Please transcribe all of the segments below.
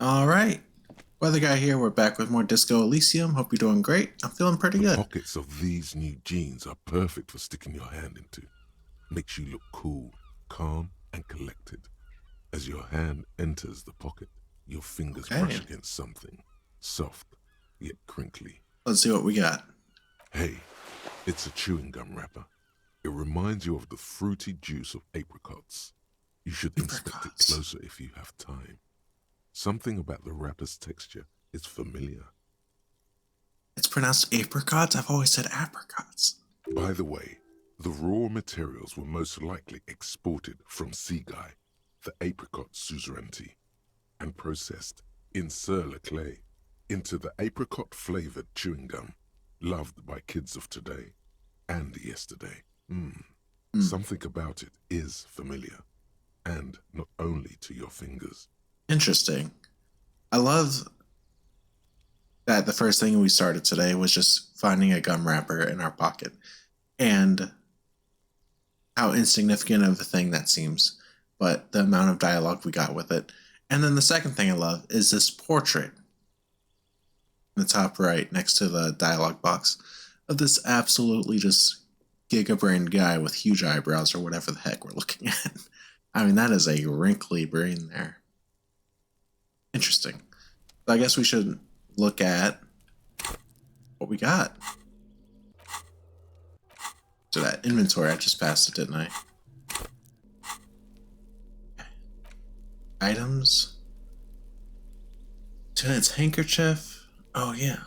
All right. Weather guy here. We're back with more Disco Elysium. Hope you're doing great. I'm feeling pretty The good. pockets of these new jeans are perfect for sticking your hand into. Makes you look cool, calm, and collected. As your hand enters the pocket, your fingers Okay. brush against something, soft yet crinkly. Let's see what we got. Hey, it's a chewing gum wrapper. It reminds you of the fruity juice of apricots. You should inspect it Apricots. closer if you have time. Something about the wrapper's texture is familiar. It's pronounced apricots. I've always said apricots. By the way, the raw materials were most likely exported from Seaguy, the apricot suzerainty, and processed in sur-le-clay into the apricot-flavored chewing gum, loved by kids of today and yesterday. Something about it is familiar, and not only to your fingers. Interesting. I love that the first thing we started today was just finding a gum wrapper in our pocket, and how insignificant of a thing that seems, but the amount of dialogue we got with it. And then the second thing I love is this portrait in the top right next to the dialogue box of this absolutely just giga-brained guy with huge eyebrows or whatever the heck we're looking at. I mean, that is a wrinkly brain there. Interesting. So I guess we should look at what we got. So that inventory, I just passed it, didn't I? Items. Tonight's handkerchief. Oh, yeah.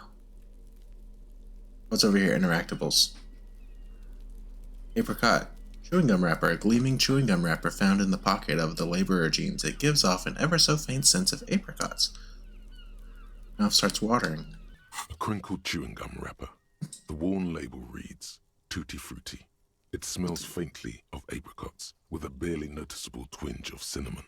What's over here? Interactables. Apricot. Chewing gum wrapper. A gleaming chewing gum wrapper found in the pocket of the laborer jeans. It gives off an ever so faint sense of apricots. Mouth starts watering. A crinkled chewing gum wrapper. The worn label reads, Tutti Frutti. It smells faintly of apricots, with a barely noticeable twinge of cinnamon.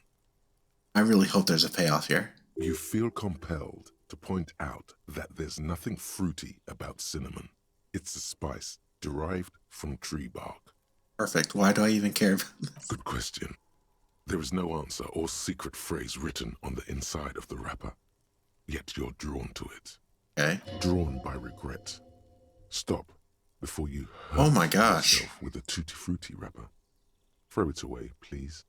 I really hope there's a payoff here. You feel compelled to point out that there's nothing fruity about cinnamon. It's a spice derived from tree bark. Perfect. Why do I even care about this? Good question. There is no answer or secret phrase written on the inside of the wrapper. Yet you're drawn to it. Okay. Drawn by regret. Stop before you hurt Oh my gosh. yourself with a Tutti Frutti wrapper. Throw it away, please.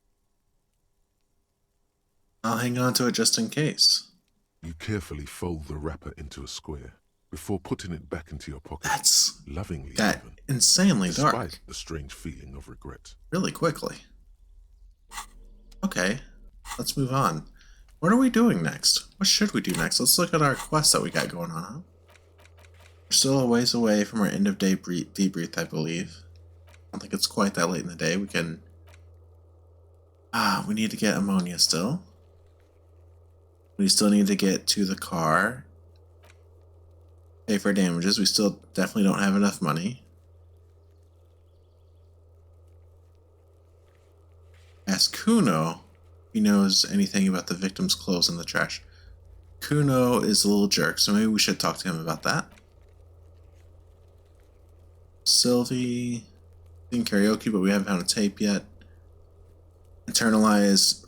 I'll hang on to it just in case. You carefully fold the wrapper into a square before putting it back into your pocket. That's lovingly got even, insanely despite dark the strange feeling of regret. really quickly. Okay, let's move on. What are we doing next? What should we do next? Let's look at our quest that we got going on, huh? We're still a ways away from our end of day debrief, I believe. I don't think it's quite that late in the day. We can... we need to get ammonia still. We still need to get to the car. Pay for damages. We still definitely don't have enough money. Ask Cuno if he knows anything about the victim's clothes in the trash. Cuno is a little jerk, so maybe we should talk to him about that. Sylvie, in karaoke, but we haven't found a tape yet. Internalize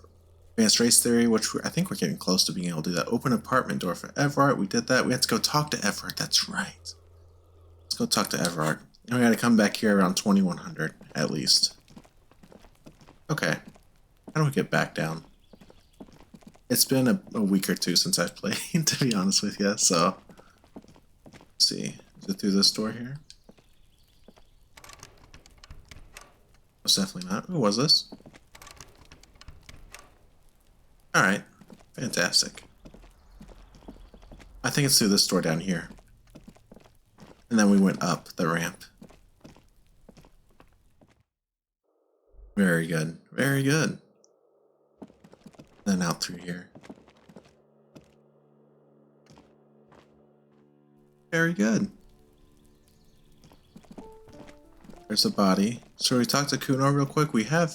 advanced race theory, which I think we're getting close to being able to do that. Open apartment door for Everard. We did that. We had to go talk to Everard. That's right. Let's go talk to Everard. And we got to come back here around 2100 at least. Okay. How do we get back down? It's been a week or two since I've played, to be honest with you. So, let's see. Is it through this door here? Most definitely not. Who was this? Alright. Fantastic. I think it's through this door down here. And then we went up the ramp. Very good. Very good. Then out through here. Very good. There's a body. So we talk to Cuno real quick. We have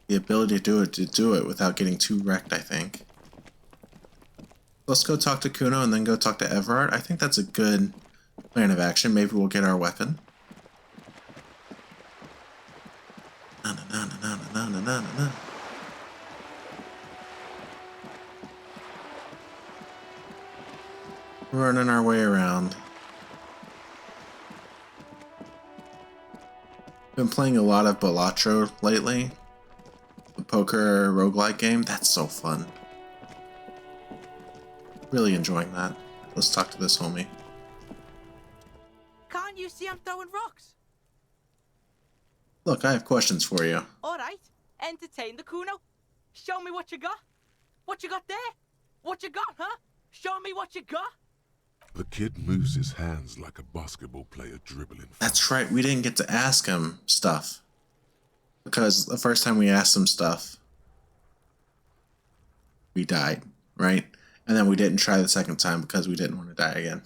the ability to do it without getting too wrecked, I think. Let's go talk to Cuno and then go talk to Everard. I think that's a good plan of action. Maybe we'll get our weapon. Running our way around. Been playing a lot of Balatro lately. The poker roguelike game. That's so fun. Really enjoying that. Let's talk to this homie. Can't you see I'm throwing rocks? Look, I have questions for you. Alright, entertain the Cuno. Show me what you got. What you got there? What you got, huh? Show me what you got. The kid moves his hands like a basketball player dribbling. That's right, we didn't get to ask him stuff. Because the first time we asked him stuff, we died, right? And then we didn't try the second time because we didn't want to die again.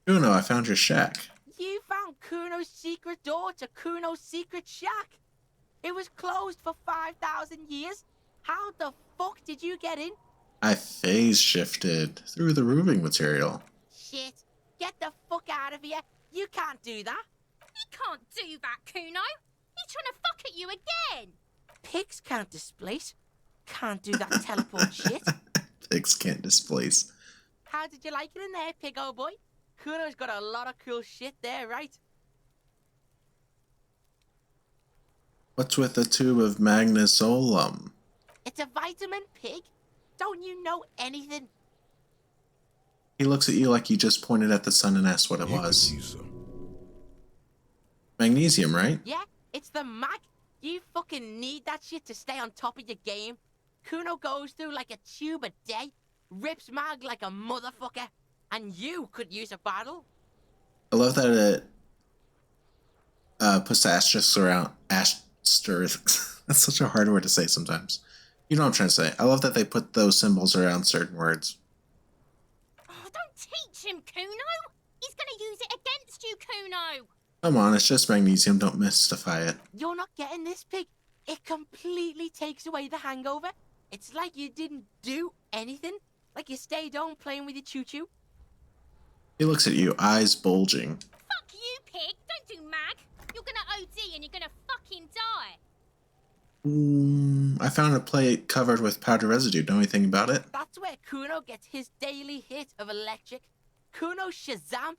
Cuno, I found your shack. You found Cuno's secret door to Cuno's secret shack. It was closed for 5,000 years. How the fuck did you get in? I phase shifted through the roofing material. Shit. Get the fuck out of here. You can't do that. You can't do that, Cuno. He's trying to fuck at you again. Pigs can't displace. Can't do that teleport shit. Pigs can't displace. How did you like it in there, pig old boy? Cuno's got a lot of cool shit there, right? What's with the tube of magnesolum? It's a vitamin, pig. Don't you know anything? He looks at you like you just pointed at the sun and asked what it You could was. use some. Magnesium, right? Yeah, it's the mag. You fucking need that shit to stay on top of your game. Cuno goes through like a tube a day, rips mag like a motherfucker, and you could use a bottle. I love that it puts asterisks around asterisks. That's such a hard word to say sometimes. You know what I'm trying to say. I love that they put those symbols around certain words. Oh, don't teach him, Cuno. He's going to use it against you, Cuno. Come on, it's just magnesium. Don't mystify it. You're not getting this, pig. It completely takes away the hangover. It's like you didn't do anything. Like you stayed home playing with your choo-choo. He looks at you, eyes bulging. Fuck you, pig. Don't do mag. You're going to OD and you're going to fucking die. I found a plate covered with powder residue. Know anything about it? That's where Cuno gets his daily hit of electric. Cuno Shazam.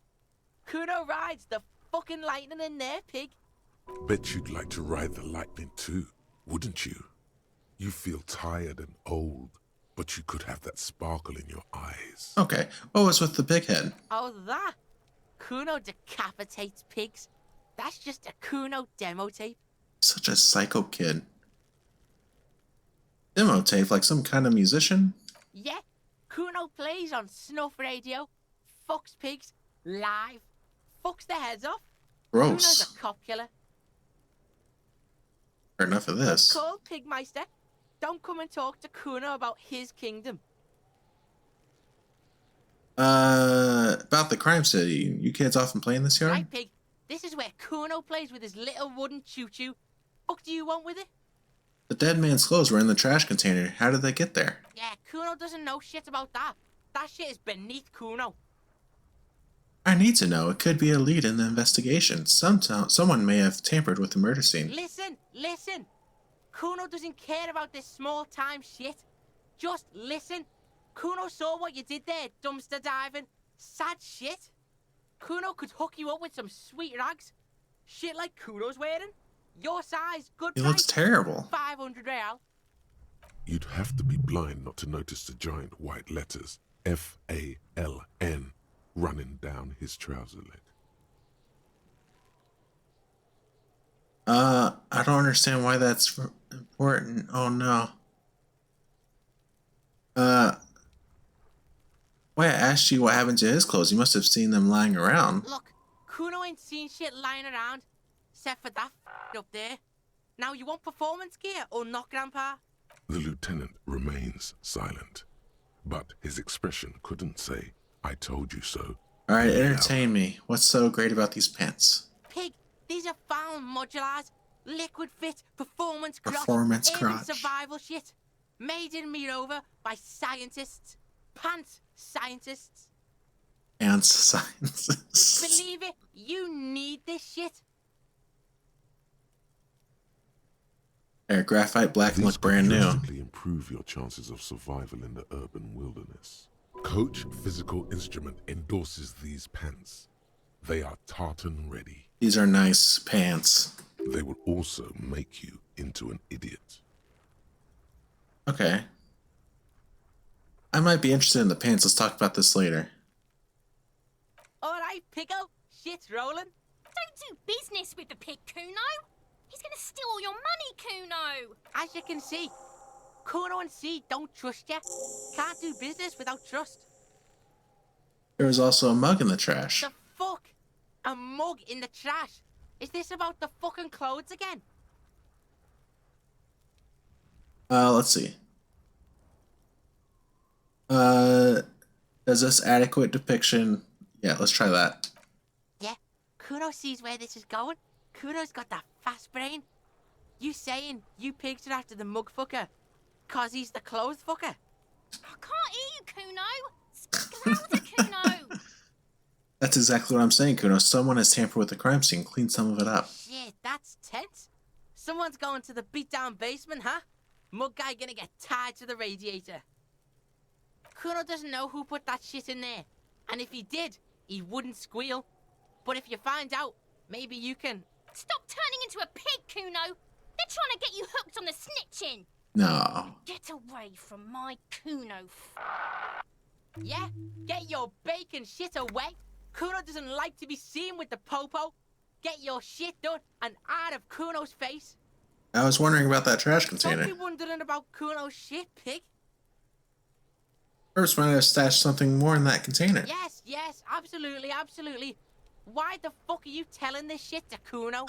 Cuno rides the fucking lightning in there, pig. Bet you'd like to ride the lightning too, wouldn't you? You feel tired and old, but you could have that sparkle in your eyes. Okay, what was with the pig head? Oh, that? Cuno decapitates pigs. That's just a Cuno demo tape. Such a psycho kid. Demo tape, like some kind of musician? Yeah, Cuno plays on snuff radio, fucks pigs, live, fucks their heads off. Cuno's Gross. a cop killer. Heard enough of this. Call Pigmeister. Don't come and talk to Cuno about his kingdom. About the crime city. You kids often play in this yard? Right, pig? This is where Cuno plays with his little wooden choo-choo. Fuck do you want with it? The dead man's clothes were in the trash container. How did they get there? Yeah, Cuno doesn't know shit about that. That shit is beneath Cuno. I need to know. It could be a lead in the investigation. Someone may have tampered with the murder scene. Listen. Cuno doesn't care about this small-time shit. Just listen. Cuno saw what you did there, dumpster diving. Sad shit. Cuno could hook you up with some sweet rags. Shit like Cuno's wearing. Your size, good He price. looks terrible. 500 real. You'd have to be blind not to notice the giant white letters F-A-L-N running down his trouser leg. I don't understand why that's important. Oh no. Why I asked you what happened to his clothes. You must have seen them lying around. Look, Cuno ain't seen shit lying around, except for that up there. Now, you want performance gear or not, Grandpa? The lieutenant remains silent, but his expression couldn't say, "I told you so." Alright, entertain me. What's so great about these pants? Pig, these are found modulars, liquid fit, performance crotch, Performance aim and crotch. survival shit. Made in Mirova by scientists, pants scientists. And science. Believe it, you need this shit. Graphite black These look brand could new. drastically improve your chances of survival in the urban wilderness. Coach Physical Instrument endorses these pants. They are tartan ready. These are nice pants. They will also make you into an idiot. Okay. I might be interested in the pants. Let's talk about this later. Alright, Pico. Shit's rolling. Don't do business with the pig, Cuno. He's gonna steal all your money, Cuno. As you can see, Cuno and C don't trust you. Can't do business without trust. There was also a mug in the trash. The fuck? A mug in the trash? Is this about the fucking clothes again? Let's see. Does this adequate depiction? Yeah, let's try that. Yeah, Cuno sees where this is going. Cuno's got that fast brain. You saying you picked it after the mug fucker? Cause he's the clothes fucker? I can't hear you, Cuno. Speak louder, Cuno. That's exactly what I'm saying, Cuno. Someone has tampered with the crime scene. Clean some of it up. Shit, that's tense. Someone's going to the beat-down basement, huh? Mug guy gonna get tied to the radiator. Cuno doesn't know who put that shit in there. And if he did, he wouldn't squeal. But if you find out, maybe you can... Stop turning into a pig, Cuno. They're trying to get you hooked on the snitching. No. Get away from my Cuno. Yeah? Get your bacon shit away. Cuno doesn't like to be seen with the popo. Get your shit done and out of Cuno's face. I was wondering about that trash Don't container. be wondering about Cuno's shit, pig. First, might have stashed something more in that container. Yes, absolutely, absolutely. Why the fuck are you telling this shit to Cuno?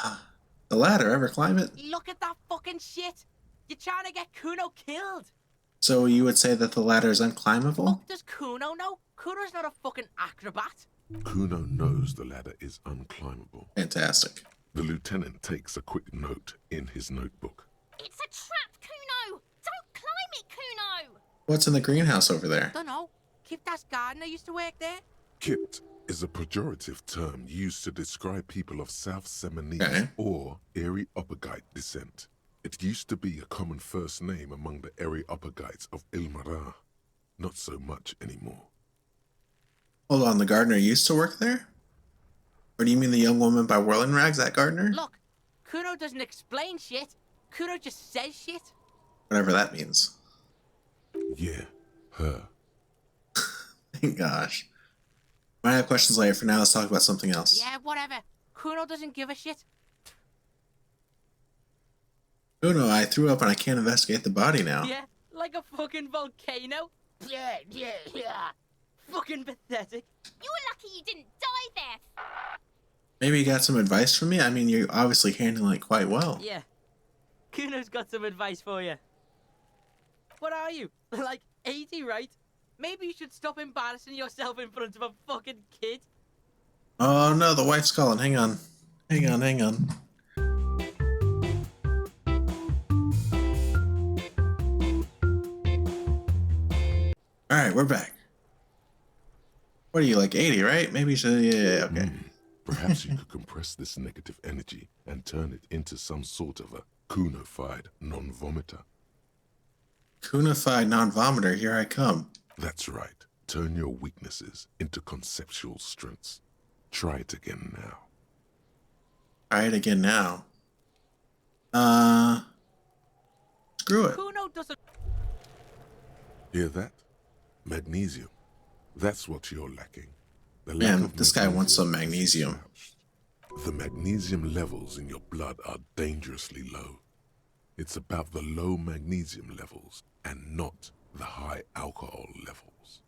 The ladder, ever climb it? Look at that fucking shit. You're trying to get Cuno killed. So you would say that the ladder is unclimbable? Fuck does Cuno know? Cuno's not a fucking acrobat. Kuno knows the ladder is unclimbable. Fantastic. The lieutenant takes a quick note in his notebook. It's a trap, Cuno. Don't climb it, Cuno. What's in the greenhouse over there? Dunno. Kiptas gardener used to work there. Kipt is a pejorative term used to describe people of South Seminese Okay. or Erie-Uppergite descent. It used to be a common first name among the Erie-Uppergites of Ilmara. Not so much anymore. Hold on, the gardener used to work there? Or do you mean the young woman by whirling rags, that gardener? Look, Cuno doesn't explain shit. Cuno just says shit. Whatever that means. Yeah, her. Gosh. Might have questions later. For now, let's talk about something else. Yeah, whatever. Cuno doesn't give a shit. Oh no, I threw up and I can't investigate the body now. Yeah, like a fucking volcano. Yeah. Fucking pathetic. You were lucky you didn't die there. Maybe you got some advice from me? I mean, you're obviously handling it quite well. Yeah. Cuno's got some advice for you. What are you? Like 80, right? Maybe you should stop embarrassing yourself in front of a fucking kid. Oh no, the wife's calling. Hang on. Hang on. Alright, we're back. What are you, like 80, right? Maybe you should... Yeah, okay. Perhaps you could compress this negative energy and turn it into some sort of a Cuno-fied non-vomiter. Cunified non-vomiter, here I come. That's right. Turn your weaknesses into conceptual strengths. Try it again now. Try it again now. Screw it. Cuno doesn't... Hear that? Magnesium. That's what you're lacking. The lack Man, of this guy wants some is magnesium. slouched. The magnesium levels in your blood are dangerously low. It's about the low magnesium levels and not the high alcohol levels.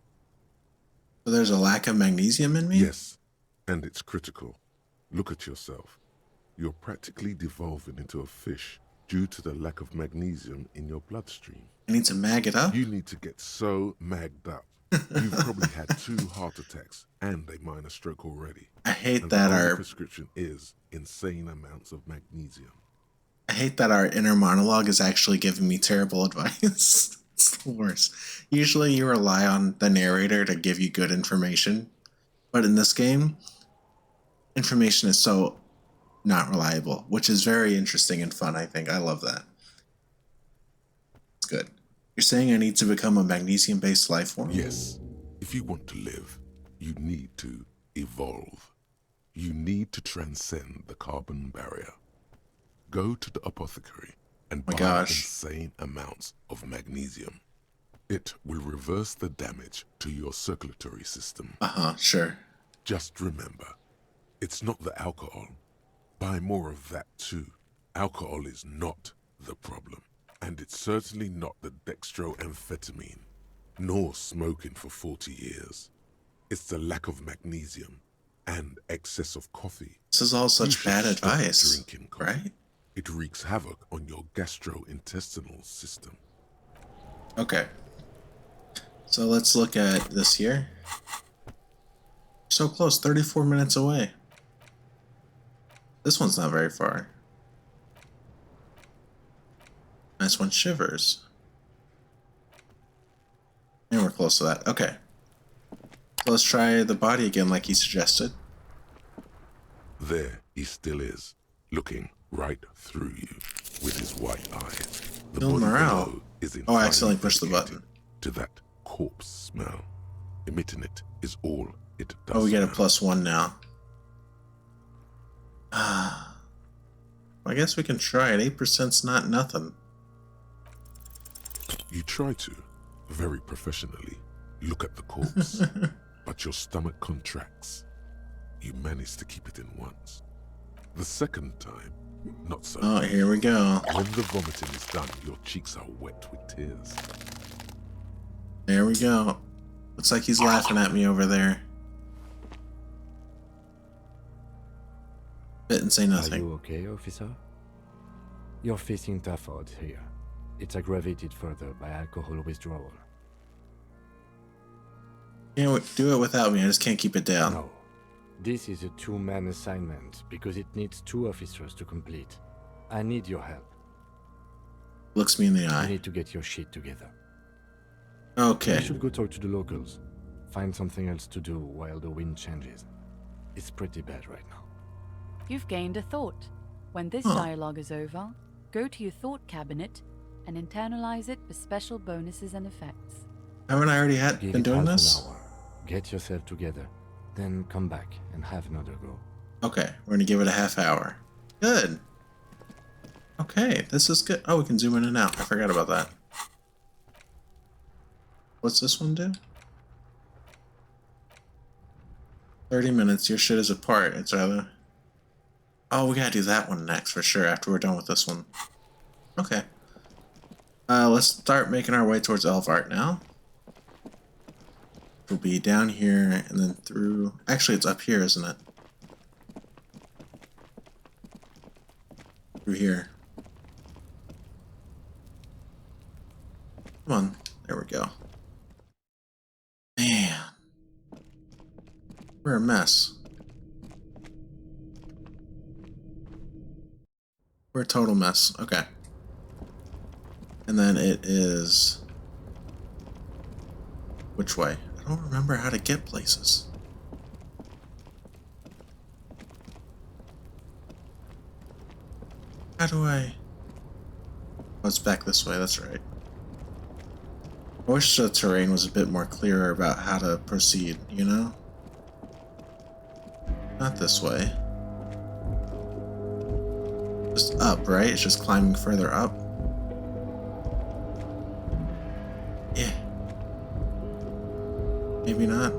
So there's a lack of magnesium in me? Yes, and it's critical. Look at yourself. You're practically devolving into a fish due to the lack of magnesium in your bloodstream. I need to mag it up? You need to get so magged up. You've probably had 2 heart attacks and a minor stroke already. I hate And that the only our... prescription is insane amounts of magnesium. I hate that our inner monologue is actually giving me terrible advice. It's the worst. Usually you rely on the narrator to give you good information, but in this game, information is so not reliable, which is very interesting and fun, I think. I love that. That's good. You're saying I need to become a magnesium-based life form? Yes, if you want to live, you need to evolve. You need to transcend the carbon barrier. Go to the apothecary and My buy gosh. insane amounts of magnesium. It will reverse the damage to your circulatory system. Sure. Just remember, it's not the alcohol. Buy more of that too. Alcohol is not the problem. And it's certainly not the dextroamphetamine, nor smoking for 40 years. It's the lack of magnesium and excess of coffee. This is all You such should bad stop advice, drinking coffee. right? It wreaks havoc on your gastrointestinal system. Okay. So let's look at this here. So close, 34 minutes away. This one's not very far. Nice one, Shivers. And we're close to that. Okay. So let's try the body again like he suggested. There he still is, looking right through you with his white eyes. The Build body morale. below is Oh, I accidentally entirely pushed the dedicated button. to that corpse smell. Emitting it is all it does. Oh, we get a now. +1 now. I guess we can try it. 8%'s not nothing. You try to, very professionally, look at the corpse, but your stomach contracts. You manage to keep it in once. The second time, not so. Oh, here we go. When the vomiting is done, your cheeks are wet with tears. There we go. Looks like he's laughing at me over there. Bit and say Are nothing. you okay, officer? You're facing tough odds here. It's aggravated further by alcohol withdrawal. Can't do it without me. I just can't keep it down. No. This is a two-man assignment because it needs 2 officers to complete. I need your help. Looks me in the You eye. need to get your shit together. Okay. You should go talk to the locals. Find something else to do while the wind changes. It's pretty bad right now. You've gained a thought. When this Huh. dialogue is over, go to your thought cabinet and internalize it with special bonuses and effects. Haven't I already Give been it doing half this? an hour. Get yourself together. Then come back and have another go. Okay, we're gonna give it a half hour. Good. Okay, this is good. Oh, we can zoom in and out. I forgot about that. What's this one do? 30 minutes. Your shit is apart. It's either. Oh, we gotta do that one next for sure after we're done with this one. Okay. Let's start making our way towards Elvart now. We'll be down here and then through. Actually, it's up here, isn't it? Through here. Come on. There we go. Man. We're a mess. We're a total mess. Okay. And then it is... Which way? I don't remember how to get places. How do I... Oh, it's back this way, that's right. I wish the terrain was a bit more clearer about how to proceed, you know? Not this way. Just up, right? It's just climbing further up. Yeah. Maybe not.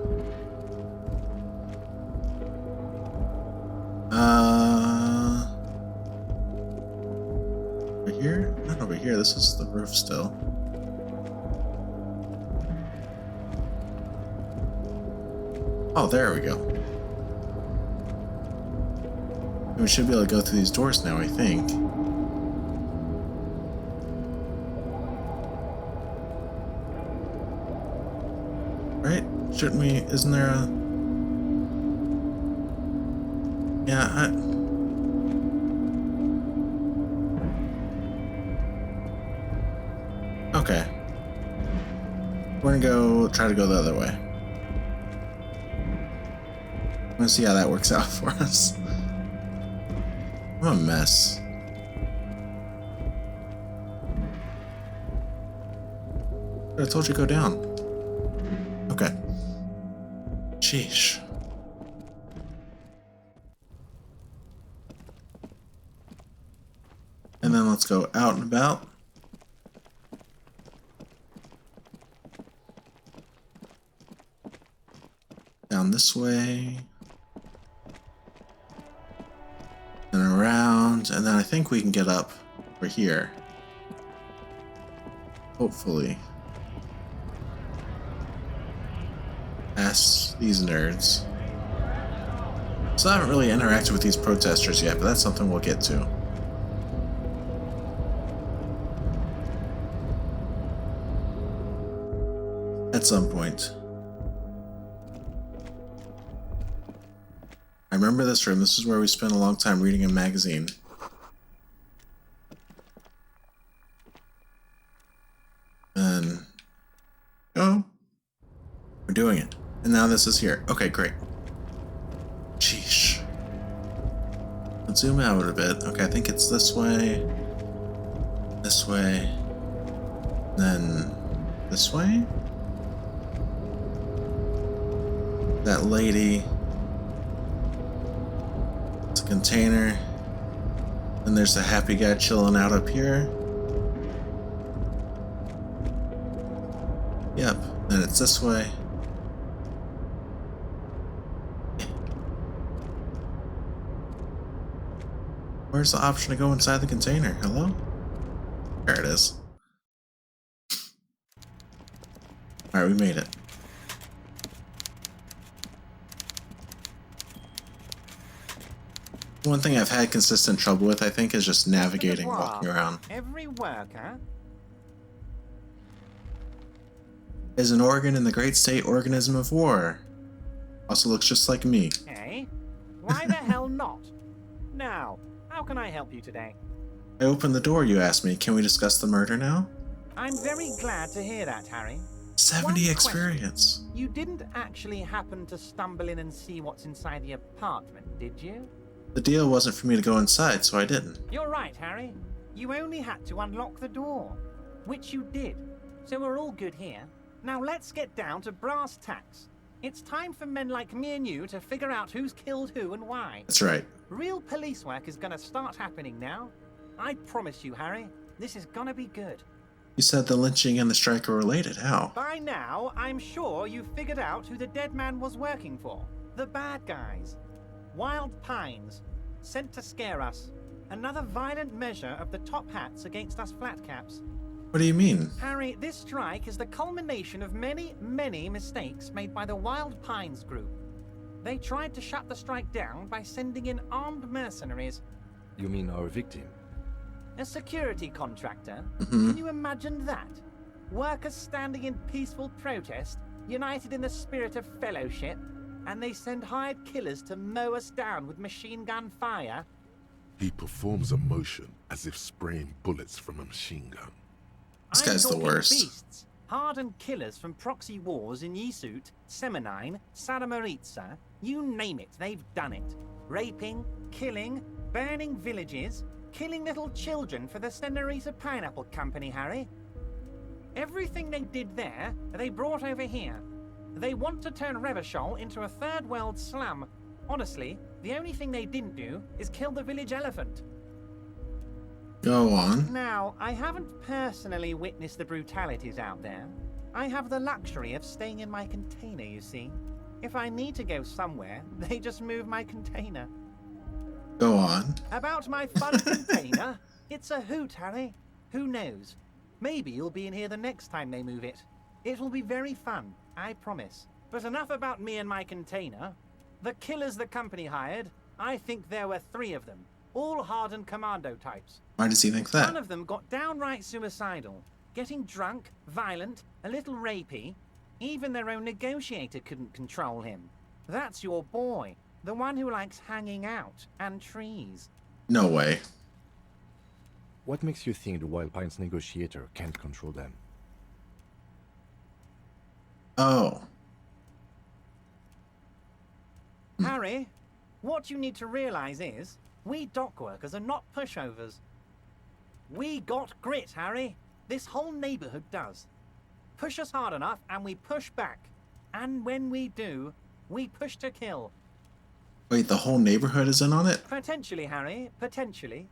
Over here? Not over here. This is the roof still. Oh, there we go. We should be able to go through these doors now, I think. Right? Shouldn't we? Isn't there a... Yeah, Okay. We're gonna go try to go the other way. I'm gonna see how that works out for us. I'm a mess. I told you to go down. Okay. Sheesh. And then let's go out and about. Down this way. And around. And then I think we can get up over here. Hopefully. Past these nerds. So I haven't really interacted with these protesters yet, but that's something we'll get to. At some point. I remember this room. This is where we spent a long time reading a magazine. And oh, we're doing it. And now this is here. Okay, great. Sheesh. Let's zoom out a bit. Okay, I think it's this way, then this way. That lady. It's a container. And there's a happy guy chilling out up here. Yep, and it's this way. Where's the option to go inside the container? Hello? There it is. Alright, we made it. One thing I've had consistent trouble with, I think, is just navigating, walking around. Every worker Is an organ in the great state organism of war. Also looks just like me. eh? Why the hell not? Now, how can I help you today? I opened the door, you asked me. Can we discuss the murder now? I'm very glad to hear that, Harry. 70 One experience. question. You didn't actually happen to stumble in and see what's inside the apartment, did you? The deal wasn't for me to go inside, so I didn't. You're right, Harry. You only had to unlock the door, which you did. So we're all good here. Now let's get down to brass tacks. It's time for men like me and you to figure out who's killed who and why. That's right. Real police work is gonna start happening now. I promise you, Harry, this is gonna be good. You said the lynching and the strike are related. How? By now, I'm sure you've figured out who the dead man was working for. The bad guys. Wild Pines. Sent to scare us. Another violent measure of the top hats against us flatcaps. What do you mean? Harry, this strike is the culmination of many, many mistakes made by the Wild Pines group. They tried to shut the strike down by sending in armed mercenaries. You mean our victim? A security contractor? Mm-hmm. Can you imagine that? Workers standing in peaceful protest, united in the spirit of fellowship, and they send hired killers to mow us down with machine gun fire? He performs a motion as if spraying bullets from a machine gun. This guy's the talking worst. Beasts, hardened killers from proxy wars in Yisut, Semenine, Saramaritsa, you name it, they've done it. Raping, killing, burning villages, killing little children for the Senorita Pineapple Company, Harry. Everything they did there, they brought over here. They want to turn Revachol into a third world slum. Honestly, the only thing they didn't do is kill the village elephant. Go on. Now, I haven't personally witnessed the brutalities out there. I have the luxury of staying in my container, you see. If I need to go somewhere, they just move my container. Go on. About my fun container, it's a hoot, Harry. Who knows? Maybe you'll be in here the next time they move it. It will be very fun, I promise. But enough about me and my container. The killers the company hired, I think there were 3 of them. All hardened commando types. Why does he think that? One of them got downright suicidal. Getting drunk, violent, a little rapey. Even their own negotiator couldn't control him. That's your boy. The one who likes hanging out and trees. No way. What makes you think the Wild Pines negotiator can't control them? Oh. Harry, what you need to realize is, we dock workers are not pushovers. We got grit, Harry. This whole neighborhood does. push us hard enough and we push back. And when we do, we push to kill. Wait, the whole neighborhood is in on it? Potentially, Harry, potentially.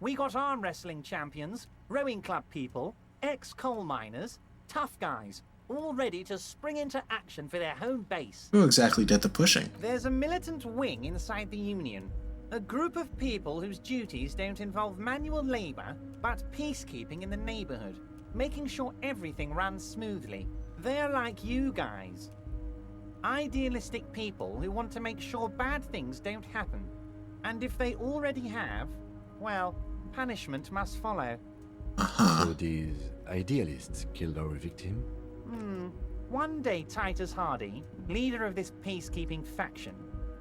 We got arm wrestling champions, rowing club people, ex-coal miners, tough guys, all ready to spring into action for their home base. Who exactly did the pushing? There's a militant wing inside the Union. A group of people whose duties don't involve manual labor, but peacekeeping in the neighborhood, making sure everything runs smoothly. They're like you guys. Idealistic people who want to make sure bad things don't happen. And if they already have, well, punishment must follow. So these idealists killed our victim? One day Titus Hardy, leader of this peacekeeping faction,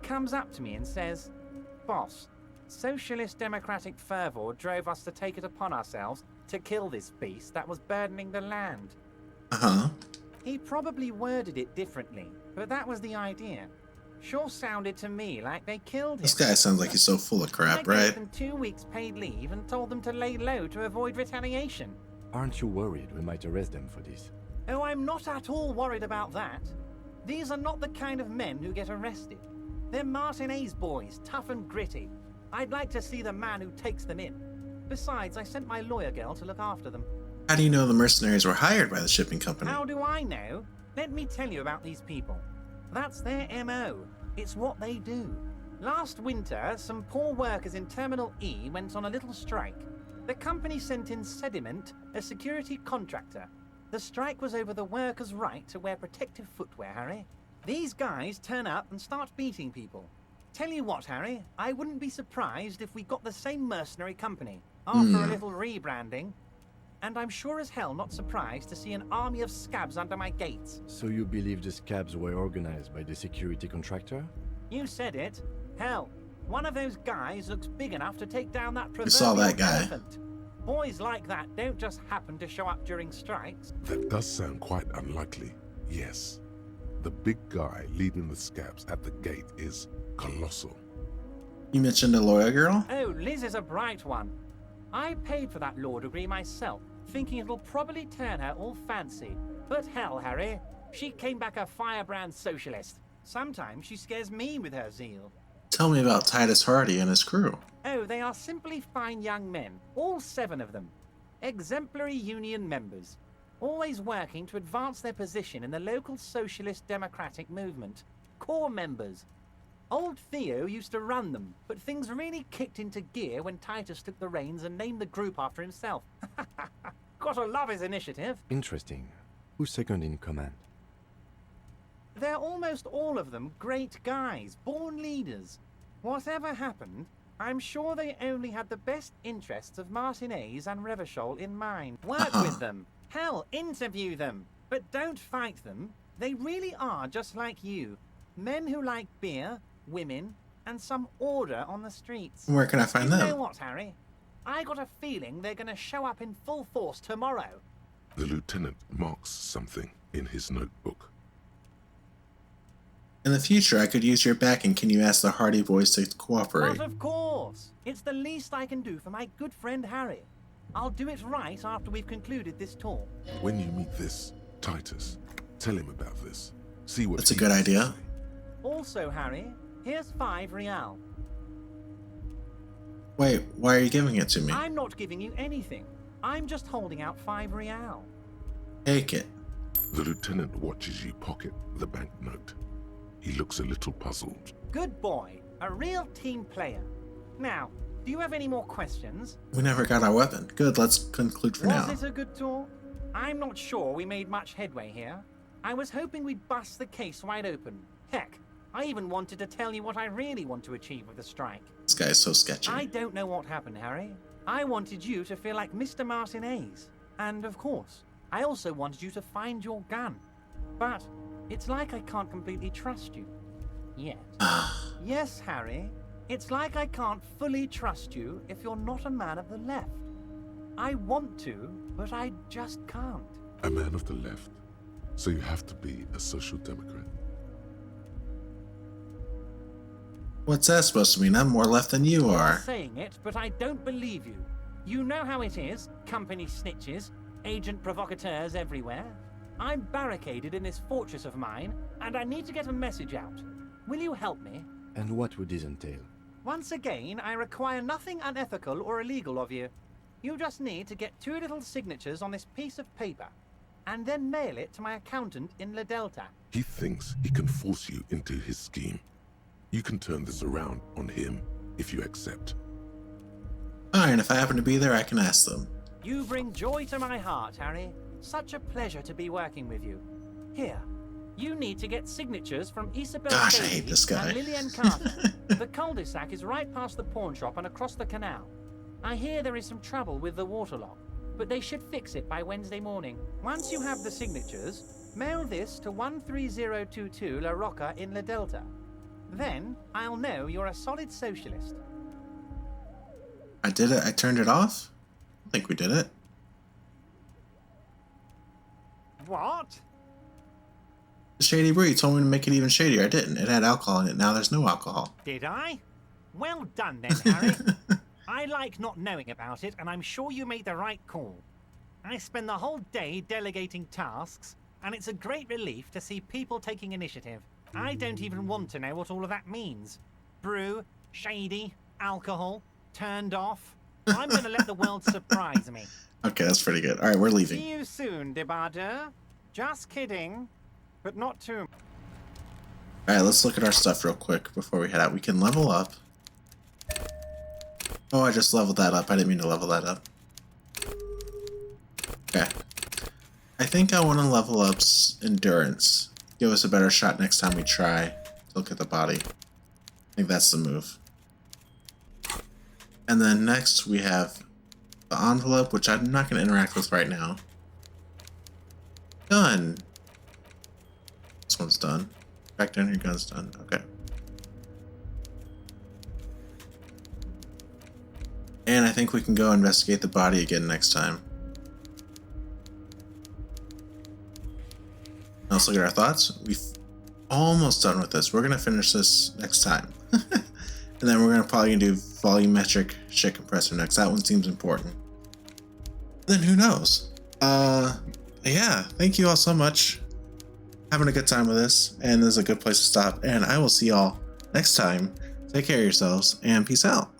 comes up to me and says, "Boss, socialist democratic fervor drove us to take it upon ourselves to kill this beast that was burdening the land." Uh-huh. He probably worded it differently, but that was the idea. Sure sounded to me like they killed him. This guy sounds like he's so full of crap, I gave right? them 2 weeks paid leave and told them to lay low to avoid retaliation. Aren't you worried we might arrest them for this? Oh, I'm not at all worried about that. These are not the kind of men who get arrested. They're Martinez boys, tough and gritty. I'd like to see the man who takes them in. Besides, I sent my lawyer girl to look after them. How do you know the mercenaries were hired by the shipping company? How do I know? Let me tell you about these people. That's their MO. It's what they do. Last winter, some poor workers in Terminal E went on a little strike. The company sent in Sediment, a security contractor. The strike was over the workers' right to wear protective footwear, Harry. These guys turn up and start beating people. Tell you what, Harry, I wouldn't be surprised if we got the same mercenary company, after a little rebranding. And I'm sure as hell not surprised to see an army of scabs under my gates. So you believe the scabs were organized by the security contractor? You said it. Hell, one of those guys looks big enough to take down that proverbial saw that guy. elephant. Boys like that don't just happen to show up during strikes. That does sound quite unlikely, yes. The big guy leading the scabs at the gate is colossal. You mentioned a lawyer girl? Oh, Liz is a bright one. I paid for that law degree myself, thinking it'll probably turn her all fancy. But hell, Harry, she came back a firebrand socialist. Sometimes she scares me with her zeal. Tell me about Titus Hardy and his crew. Oh, they are simply fine young men, all 7 of them. Exemplary union members, always working to advance their position in the local socialist democratic movement. Core members. Old Theo used to run them, but things really kicked into gear when Titus took the reins and named the group after himself. Gotta love his initiative. Interesting. Who's second in command? They're almost all of them great guys, born leaders. Whatever happened, I'm sure they only had the best interests of Martinez and Revachol in mind. Work with them. Hell, interview them. But don't fight them. They really are just like you. Men who like beer, women, and some order on the streets. Where can I find You know them? what, Harry? I got a feeling they're gonna show up in full force tomorrow. The lieutenant marks something in his notebook. In the future, I could use your backing. Can you ask the Hardy boys to cooperate? But of course. It's the least I can do for my good friend Harry. I'll do it right after we've concluded this tour. When you meet this Titus, tell him about this. See what That's a he good has to idea. say. Also, Harry, here's 5 real. Wait, why are you giving it to me? I'm not giving you anything. I'm just holding out 5 real. Take it. The lieutenant watches you pocket the banknote. He looks a little puzzled. Good boy. A real team player. Now, do you have any more questions? We never got our weapon. Good, let's conclude for now. Was it a good tour? I'm not sure we made much headway here. I was hoping we'd bust the case wide open. Heck, I even wanted to tell you what I really want to achieve with the strike. This guy is so sketchy. I don't know what happened, Harry. I wanted you to feel like Mr. Martinez. And of course, I also wanted you to find your gun. But it's like I can't completely trust you. Yet. Yes, Harry. It's like I can't fully trust you if you're not a man of the left. I want to, but I just can't. A man of the left. So you have to be a social democrat. What's that supposed to mean? I'm more left than you You're are. saying it, but I don't believe you. You know how it is. Company snitches, agent provocateurs everywhere. I'm barricaded in this fortress of mine, and I need to get a message out. Will you help me? And what would this entail? Once again, I require nothing unethical or illegal of you. You just need to get 2 little signatures on this piece of paper, and then mail it to my accountant in La Delta. He thinks he can force you into his scheme. You can turn this around on him if you accept. Fine, if I happen to be there, I can ask them. You bring joy to my heart, Harry. Such a pleasure to be working with you. Here, you need to get signatures from Isabel Gosh, I Davies hate this guy. and Lillian Carter. The cul-de-sac is right past the pawn shop and across the canal. I hear there is some trouble with the waterlock, but they should fix it by Wednesday morning. Once you have the signatures, mail this to 13022 La Rocca in La Delta. Then I'll know you're a solid socialist. I did it. I turned it off? I think we did it. What? The shady brew, you told me to make it even shadier. I didn't. It had alcohol in it. Now there's no alcohol. Did I? Well done then, Harry. I like not knowing about it, and I'm sure you made the right call. I spend the whole day delegating tasks, and it's a great relief to see people taking initiative. I don't even want to know what all of that means. Brew, shady, alcohol, turned off. I'm going to let the world surprise me. Okay, that's pretty good. All right, we're leaving. See you soon, Debardeur. Just kidding, but not too. All right, let's look at our stuff real quick before we head out. We can level up. Oh, I just leveled that up. I didn't mean to level that up. Okay. I think I want to level up endurance. Give us a better shot next time we try to look at the body. I think that's the move. And then next we have the envelope, which I'm not going to interact with right now. Done. This one's done. Back down, your gun's done. Okay. And I think we can go investigate the body again next time. Now let's look at our thoughts. We've almost done with this. We're going to finish this next time. And then we're probably going to do volumetric shit compressor next. That one seems important. Then who knows? Yeah, thank you all so much. Having a good time with this. And this is a good place to stop. And I will see y'all next time. Take care of yourselves and peace out.